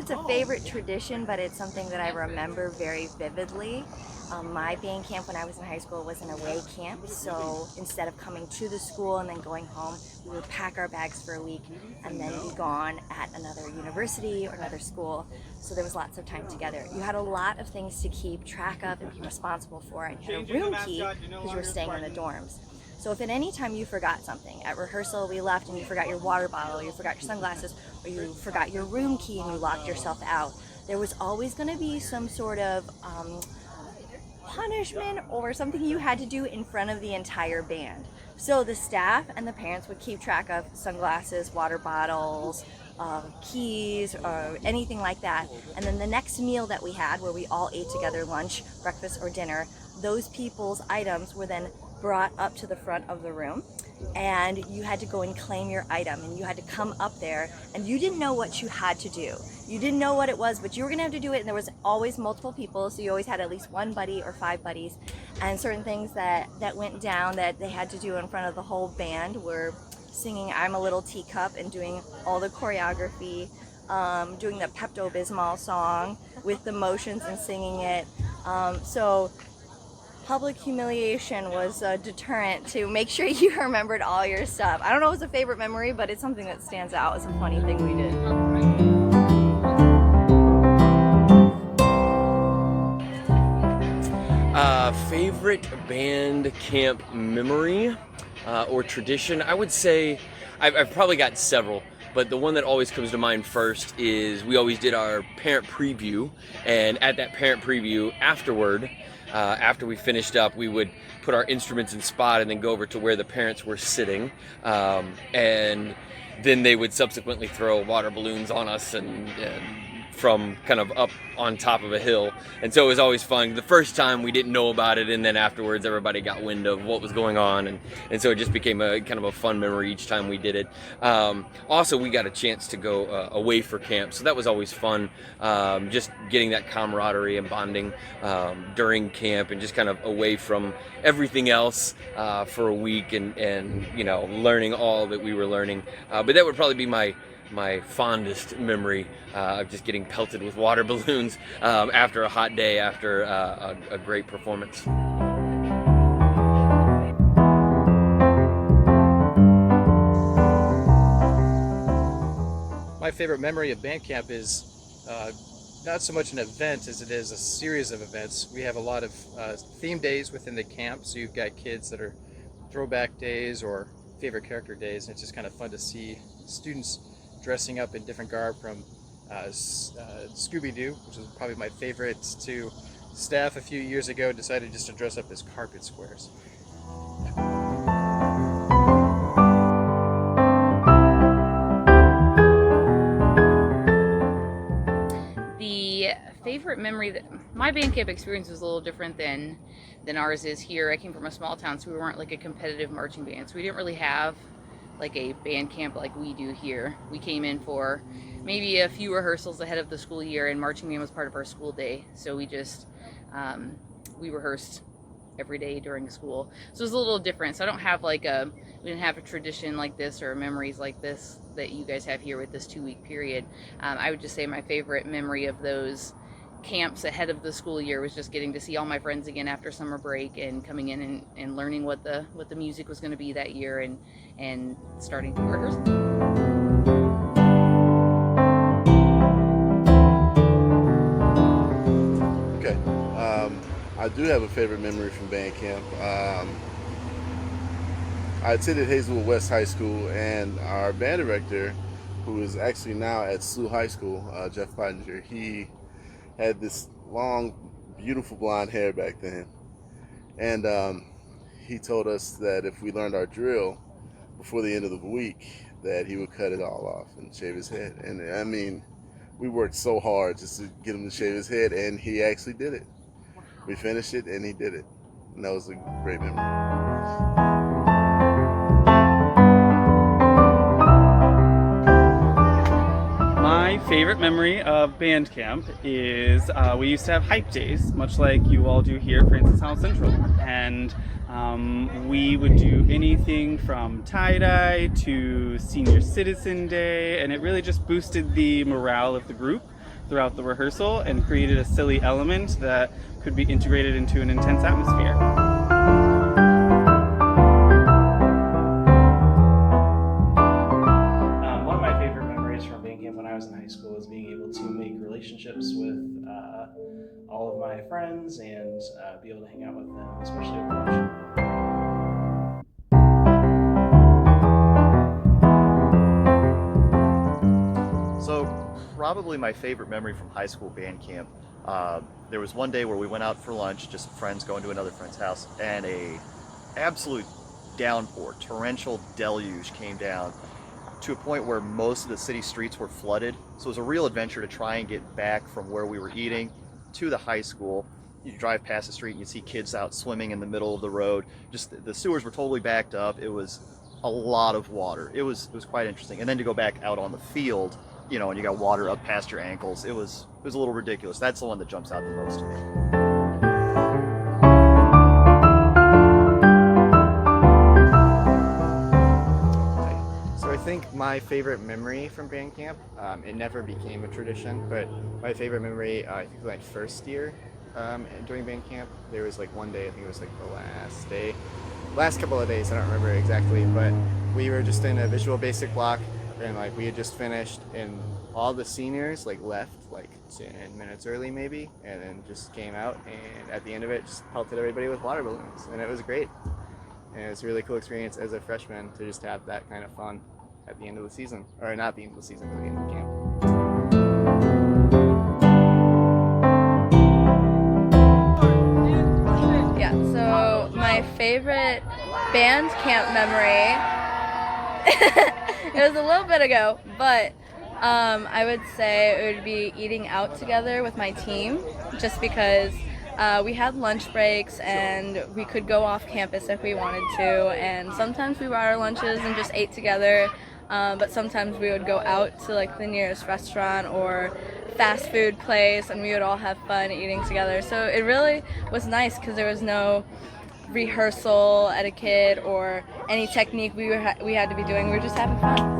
it's a favorite tradition, but it's something that I remember very vividly. My band camp when I was in high school was an away camp, so instead of coming to the school and then going home, we would pack our bags for a week and then be gone at another university or another school. So there was lots of time together. You had a lot of things to keep track of and be responsible for, and you had a room key because you were staying in the dorms. So if at any time you forgot something, at rehearsal we left and you forgot your water bottle, you forgot your sunglasses, or you forgot your room key and you locked yourself out, there was always going to be some sort of punishment or something you had to do in front of the entire band. So the staff and the parents would keep track of sunglasses, water bottles, keys, or anything like that. And then the next meal that we had, where we all ate together, lunch, breakfast, or dinner, those people's items were then brought up to the front of the room, and you had to go and claim your item, and you had to come up there, and you didn't know what you had to do. You didn't know what it was, but you were gonna have to do it, and there was always multiple people, so you always had at least one buddy or 5 buddies, and certain things that went down that they had to do in front of the whole band were singing I'm a Little Teacup and doing all the choreography, doing the Pepto-Bismol song with the motions and singing it. So public humiliation was a deterrent to make sure you remembered all your stuff. I don't know if it's a favorite memory, but it's something that stands out as a funny thing we did. Favorite band camp memory or tradition? I would say I've probably got several, but the one that always comes to mind first is we always did our parent preview, and at that parent preview afterward, after we finished up, we would put our instruments in spot and then go over to where the parents were sitting, and then they would subsequently throw water balloons on us and from kind of up on top of a hill. And so it was always fun. The first time we didn't know about it, and then afterwards everybody got wind of what was going on, and so it just became a kind of a fun memory each time we did it. Also, we got a chance to go away for camp, so that was always fun, just getting that camaraderie and bonding during camp and just kind of away from everything else for a week and you know, learning all that we were learning. But that would probably be my fondest memory of just getting pelted with water balloons after a hot day, after a great performance. My favorite memory of band camp is not so much an event as it is a series of events. We have a lot of theme days within the camp, so you've got kids that are throwback days or favorite character days, and it's just kind of fun to see students dressing up in different garb, from Scooby-Doo, which was probably my favorite, to staff a few years ago decided just to dress up as carpet squares. The favorite memory that my band camp experience was a little different than ours is here. I came from a small town, so we weren't like a competitive marching band, so we didn't really have like a band camp like we do here. We came in for maybe a few rehearsals ahead of the school year, and marching band was part of our school day, so we just we rehearsed every day during school, so it was a little different. So I don't have like we didn't have a tradition like this or memories like this that you guys have here with this 2-week period. I would just say my favorite memory of those camps ahead of the school year was just getting to see all my friends again after summer break, and coming in and learning what the music was going to be that year, and starting to rehearse. Okay, I do have a favorite memory from band camp. I attended Hazelwood West High School, and our band director, who is actually now at SLU High School, Jeff Pottinger, he had this long, beautiful blonde hair back then, and he told us that if we learned our drill before the end of the week, that he would cut it all off and shave his head. And I mean, we worked so hard just to get him to shave his head, and he actually did it. We finished it, and he did it, and that was a great memory. My favorite memory of band camp is we used to have hype days, much like you all do here for instance South Central, and we would do anything from tie-dye to senior citizen day, and it really just boosted the morale of the group. throughout the rehearsal and created a silly element that could be integrated into an intense atmosphere. One of my favorite memories from band camp when I was in high school was being able to make relationships with all of my friends and be able to hang out with them, especially over lunch. So probably my favorite memory from high school band camp, there was one day where we went out for lunch, just friends going to another friend's house, and a absolute downpour, torrential deluge came down to a point where most of the city streets were flooded. So it was a real adventure to try and get back from where we were eating to the high school. You drive past the street and you see kids out swimming in the middle of the road. Just the sewers were totally backed up. It was a lot of water. It was quite interesting. And then to go back out on the field, you know, and you got water up past your ankles. It was a little ridiculous. That's the one that jumps out the most to me. So I think my favorite memory from band camp, it never became a tradition, but my favorite memory, I think my first year during band camp, there was like one day, I think it was like the last couple of days, I don't remember exactly, but we were just in a visual basic block, and like we had just finished, and all the seniors like left like 10 minutes early maybe, and then just came out, and at the end of it just pelted everybody with water balloons, and it was great. And it was a really cool experience as a freshman to just have that kind of fun at the end of the season, or not the end of the season, but the end of the camp. Yeah, so my favorite band camp memory, it was a little bit ago, but I would say it would be eating out together with my team, just because we had lunch breaks and we could go off campus if we wanted to, and sometimes we brought our lunches and just ate together, but sometimes we would go out to like the nearest restaurant or fast food place, and we would all have fun eating together. So it really was nice because there was no rehearsal etiquette or any technique we had to be doing. We were just having fun.